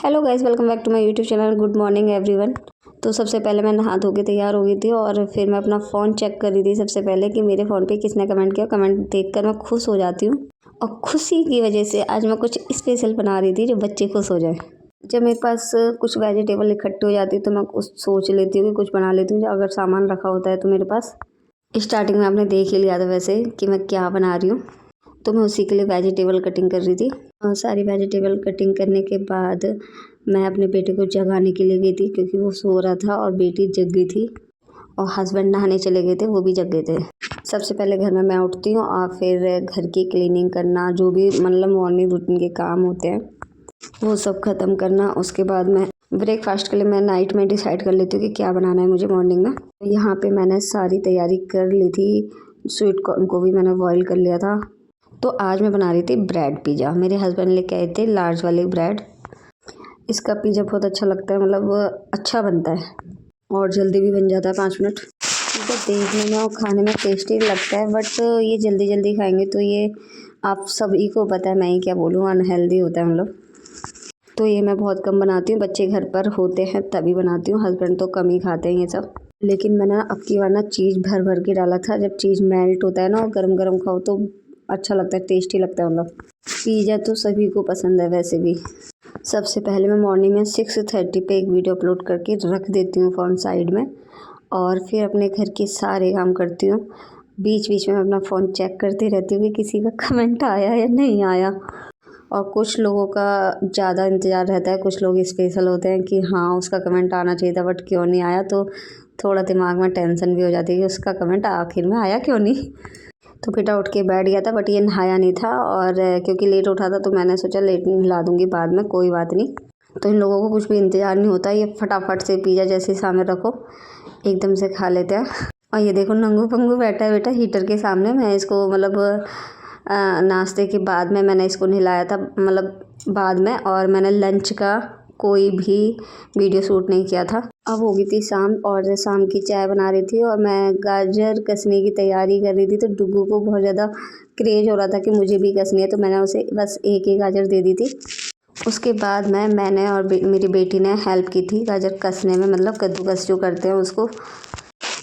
Hello guys, welcome back to my YouTube channel. Good morning everyone. तो सबसे पहले मैं नहा धो के तैयार हो गई थी और फिर मैं अपना फ़ोन चेक कर रही थी सबसे पहले कि मेरे फ़ोन पे किसने कमेंट किया। कमेंट देखकर मैं खुश हो जाती हूँ और खुशी की वजह से आज मैं कुछ स्पेशल बना रही थी जो बच्चे खुश हो जाए। जब मेरे पास कुछ वेजिटेबल इकट्ठी हो जाती है तो मैं कुछ सोच लेती हूँ कि कुछ बना लेती हूँ। अगर सामान रखा होता है तो मेरे पास स्टार्टिंग में आपने देख ही लिया था वैसे कि मैं क्या बना रही हूँ। तो मैं उसी के लिए वेजिटेबल कटिंग कर रही थी और सारी वेजिटेबल कटिंग करने के बाद मैं अपने बेटे को जगाने के लिए गई थी क्योंकि वो सो रहा था और बेटी जग गई थी और हस्बैंड नहाने चले गए थे, वो भी जग गए थे। सबसे पहले घर में मैं उठती हूँ और फिर घर की क्लीनिंग करना, जो भी मतलब मॉर्निंग रूटीन के काम होते हैं वो सब ख़त्म करना। उसके बाद मैं ब्रेकफास्ट के लिए मैं नाइट में डिसाइड कर लेती हूँ कि क्या बनाना है मुझे मॉर्निंग में। यहाँ पे मैंने सारी तैयारी कर ली थी। स्वीट कॉर्न को भी मैंने बॉईल कर लिया था। तो आज मैं बना रही थी ब्रेड पिज़्ज़ा। मेरे हस्बैंड लेके आए थे लार्ज वाले ब्रेड। इसका पिज़्ज़ा बहुत अच्छा लगता है, मतलब अच्छा बनता है और जल्दी भी बन जाता है 5 मिनट। तो देखने में और खाने में टेस्टी लगता है, बट ये जल्दी जल्दी खाएंगे तो ये आप सभी को पता है, मैं ही क्या बोलूँ, अनहेल्दी होता है मतलब। तो ये मैं बहुत कम बनाती हूँ, बच्चे घर पर होते हैं तभी बनाती हूँ। हस्बैंड तो कम ही खाते हैं ये सब। लेकिन मैंने अब की बार ना चीज़ भर भर के डाला था। जब चीज़ मेल्ट होता है ना और गरम गरम खाओ तो अच्छा लगता है, टेस्टी लगता है। मतलब पिज़्ज़ा तो सभी को पसंद है वैसे भी। सबसे पहले मैं मॉर्निंग में 6:30 पे एक वीडियो अपलोड करके रख देती हूँ फ़ोन साइड में और फिर अपने घर के सारे काम करती हूँ। बीच बीच में मैं अपना फ़ोन चेक करती रहती हूँ कि किसी का कमेंट आया या नहीं आया। और कुछ लोगों का ज़्यादा इंतज़ार रहता है, कुछ लोग स्पेशल होते हैं कि हाँ उसका कमेंट आना चाहिए था बट क्यों नहीं आया। तो थोड़ा दिमाग में टेंशन भी हो जाती है कि उसका कमेंट आखिर में आया क्यों नहीं। तो बेटा उठ के बैठ गया था बट ये नहाया नहीं था और क्योंकि लेट उठा था तो मैंने सोचा लेट नहला दूंगी बाद में, कोई बात नहीं। तो इन लोगों को कुछ भी इंतज़ार नहीं होता, ये फटाफट से पिज़्ज़ा जैसे सामने रखो एकदम से खा लेते हैं। और ये देखो नंगू पंगू बैठा है बेटा हीटर के सामने। मैं इसको मतलब नाश्ते के बाद में मैंने इसको नहलाया था, मतलब बाद में, और मैंने लंच का कोई भी वीडियो शूट नहीं किया था। अब हो गई थी शाम और शाम की चाय बना रही थी और मैं गाजर कसने की तैयारी कर रही थी। तो डुगू को बहुत ज़्यादा क्रेज हो रहा था कि मुझे भी कसनी है, तो मैंने उसे बस एक ही गाजर दे दी थी। उसके बाद मैंने और मेरी बेटी ने हेल्प की थी गाजर कसने में, मतलब कद्दूकस जो करते हैं उसको।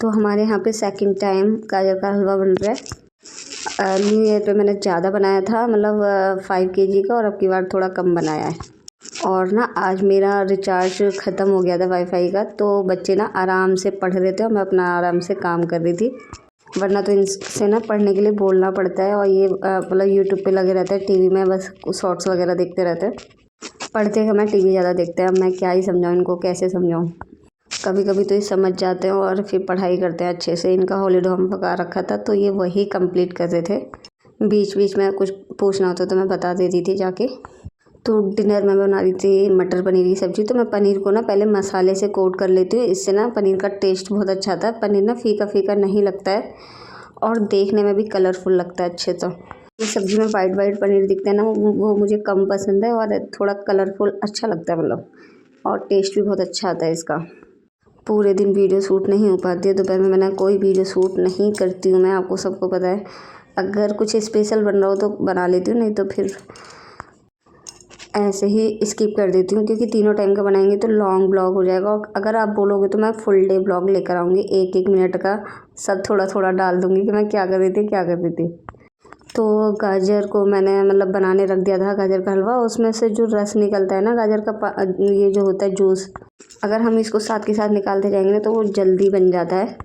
तो हमारे यहाँ पे सेकंड टाइम गाजर का हलवा बन रहा है। न्यू ईयर पे मैंने ज़्यादा बनाया था, मतलब 5 kg का, और अब की बार थोड़ा कम बनाया है। और ना आज मेरा रिचार्ज ख़त्म हो गया था वाईफाई का, तो बच्चे ना आराम से पढ़ रहे थे और मैं अपना आराम से काम कर रही थी। वरना तो इनसे ना पढ़ने के लिए बोलना पड़ता है और ये मतलब यूट्यूब पे लगे रहते हैं, टीवी में बस शॉर्ट्स वगैरह देखते रहते हैं। पढ़ते हैं मैं टीवी ज़्यादा देखते हैं। अब मैं क्या ही समझाऊँ इनको, कैसे समझाऊँ। कभी कभी तो ये समझ जाते हैं और फिर पढ़ाई करते हैं अच्छे से। इनका हॉलीडे होमवर्क आ रखा था तो ये वही कंप्लीट कर रहे थे। बीच बीच में कुछ पूछना होता तो मैं बता देती थी जाके। तो डिनर में बना रही थी मटर पनीर की सब्ज़ी। तो मैं पनीर को ना पहले मसाले से कोट कर लेती हूँ, इससे ना पनीर का टेस्ट बहुत अच्छा आता है। पनीर ना फीका फीका नहीं लगता है और देखने में भी कलरफुल लगता है अच्छे। तो ये सब्ज़ी में वाइट वाइट पनीर दिखता है ना, वो मुझे कम पसंद है और थोड़ा कलरफुल अच्छा लगता है मतलब, और टेस्ट भी बहुत अच्छा आता है इसका। पूरे दिन वीडियो शूट नहीं हो पाती है, दोपहर में मैंने कोई वीडियो शूट नहीं करती हूँ मैं, आपको सबको पता है। अगर कुछ स्पेशल बन रहा हो तो बना लेती हूँ, नहीं तो फिर ऐसे ही स्किप कर देती हूँ क्योंकि तीनों टाइम का बनाएंगे तो लॉन्ग ब्लॉग हो जाएगा। और अगर आप बोलोगे तो मैं फुल डे ब्लॉग लेकर आऊँगी, 1-1 मिनट का सब थोड़ा थोड़ा डाल दूँगी कि मैं क्या कर रही थी क्या कर रही थी। तो गाजर को मैंने मतलब बनाने रख दिया था, गाजर का हलवा। उसमें से जो रस निकलता है ना गाजर का, ये जो होता है जूस, अगर हम इसको साथ के साथ निकालते जाएंगे ना तो वो जल्दी बन जाता है।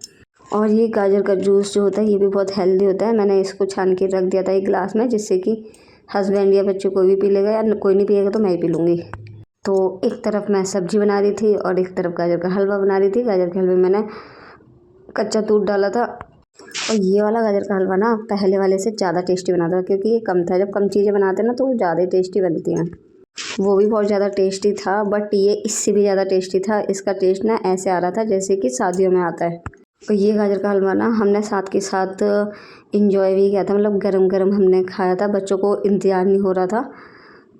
और ये गाजर का जूस जो होता है ये भी बहुत हेल्दी होता है। मैंने इसको छान के रख दिया था एक गिलास में, जिससे कि हस्बैंड या बच्चे कोई भी पी लेगा, या कोई नहीं पिएगा तो मैं ही पी लूँगी। तो एक तरफ मैं सब्जी बना रही थी और एक तरफ गाजर का हलवा बना रही थी। गाजर के हलवे में मैंने कच्चा दूध डाला था और ये वाला गाजर का हलवा ना पहले वाले से ज़्यादा टेस्टी बना था क्योंकि ये कम था। जब कम चीज़ें बनाते हैं ना तो वो ज़्यादा टेस्टी बनती हैं। वो भी बहुत ज़्यादा टेस्टी था बट ये इससे भी ज़्यादा टेस्टी था। इसका टेस्ट ना ऐसे आ रहा था जैसे कि शादियों में आता है। तो ये गाजर का हलवा ना हमने साथ के साथ इंजॉय भी किया था, मतलब गरम गरम हमने खाया था। बच्चों को इंतज़ार नहीं हो रहा था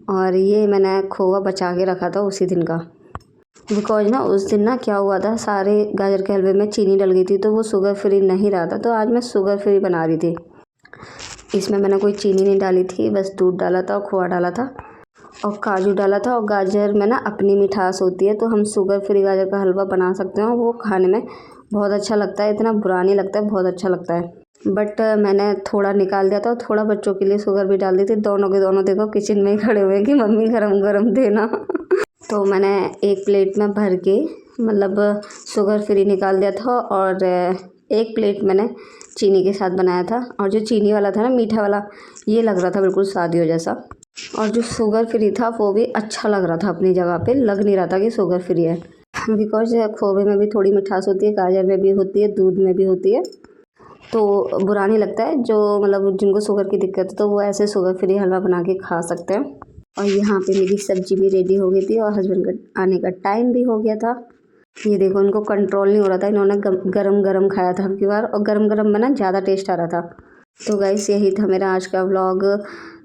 और ये मैंने खोआ बचा के रखा था उसी दिन का। बिकॉज ना उस दिन ना क्या हुआ था, सारे गाजर के हलवे में चीनी डल गई थी तो वो शुगर फ्री नहीं रहा था। तो आज मैं शुगर फ्री बना रही थी। इसमें मैंने कोई चीनी नहीं डाली थी, बस दूध डाला था और खोआ डाला था। और काजू डाला था। और गाजर में ना अपनी मिठास होती है, तो हम शुगर फ्री गाजर का हलवा बना सकते हैं। वो खाने में बहुत अच्छा लगता है, इतना बुरा नहीं लगता है, बहुत अच्छा लगता है। बट मैंने थोड़ा निकाल दिया था और थोड़ा बच्चों के लिए शुगर भी डाल दी थी। दोनों के दोनों देखो किचन में ही खड़े हुए हैं कि मम्मी गरम गरम देना। तो मैंने एक प्लेट में भर के मतलब शुगर फ्री निकाल दिया था, और एक प्लेट मैंने चीनी के साथ बनाया था। और जो चीनी वाला था ना, मीठा वाला, ये लग रहा था बिल्कुल शादियों जैसा। और जो शुगर फ्री था वो भी अच्छा लग रहा था अपनी जगह पे, लग नहीं रहा था कि शुगर फ्री है। बिकॉज खोबे में भी थोड़ी मिठास होती है, गाजर में भी होती है, दूध में भी होती है, तो बुरा नहीं लगता है। जो मतलब जिनको शुगर की दिक्कत है तो वो ऐसे शुगर फ्री हलवा बना के खा सकते हैं। और यहाँ पे मेरी सब्जी भी रेडी हो गई थी और हस्बैंड का आने का टाइम भी हो गया था। ये देखो, उनको कंट्रोल नहीं हो रहा था, इन्होंने गरम गरम खाया था अब की बार, और गरम गरम में ना ज़्यादा टेस्ट आ रहा था। तो गाइस यही था मेरा आज का व्लॉग।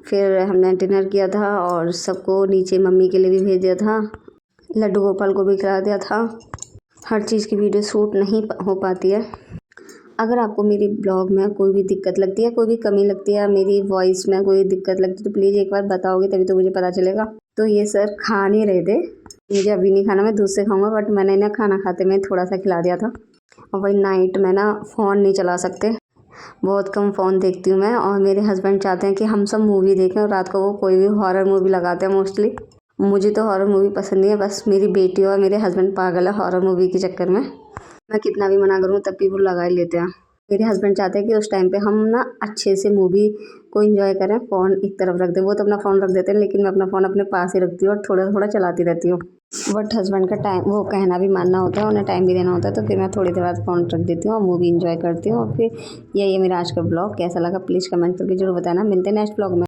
फिर हमने डिनर किया था और सबको नीचे मम्मी के लिए भी भेज दिया था, लड्डू गोपाल को भी खिला दिया था। हर चीज़ की वीडियो शूट नहीं हो पाती है। अगर आपको मेरी ब्लॉग में कोई भी दिक्कत लगती है, कोई भी कमी लगती है, मेरी वॉइस में कोई दिक्कत लगती है, तो प्लीज़ एक बार बताओगे, तभी तो मुझे पता चलेगा। तो ये सर खा नहीं रहे थे, मुझे अभी नहीं खाना, मैं दूध से खाऊंगा, बट मैंने ना खाना खाते में थोड़ा सा खिला दिया था। और वही नाइट में ना फ़ोन नहीं चला सकते, बहुत कम फ़ोन देखती हूँ मैं। और मेरे हस्बैंड चाहते हैं कि हम सब मूवी देखें, और रात को वो कोई भी हॉरर मूवी लगाते हैं मोस्टली। मुझे तो हॉरर मूवी पसंद नहीं है, बस मेरी बेटी और मेरे हस्बैंड पागल है हॉरर मूवी के चक्कर में। मैं कितना भी मना करूँ तब भी वो लगा ही लेते हैं। मेरे हस्बैंड चाहते हैं कि उस टाइम पे हम ना अच्छे से मूवी को एंजॉय करें, फ़ोन एक तरफ रख दें। वो तो अपना फ़ोन रख देते हैं, लेकिन मैं अपना फ़ोन अपने पास ही रखती हूँ और थोड़ा थोड़ा चलाती रहती हूँ। बट हस्बैंड का टाइम, वो कहना भी मानना होता है, उन्हें टाइम भी देना होता है, तो फिर मैं थोड़ी देर बाद फ़ोन रख देती हूँ और मूवी एंजॉय करती हूँ। और फिर यही है मेरा आज का ब्लॉग। कैसा लगा प्लीज़ कमेंट करके जरूर बताना। मिलते हैं नेक्स्ट ब्लॉग में।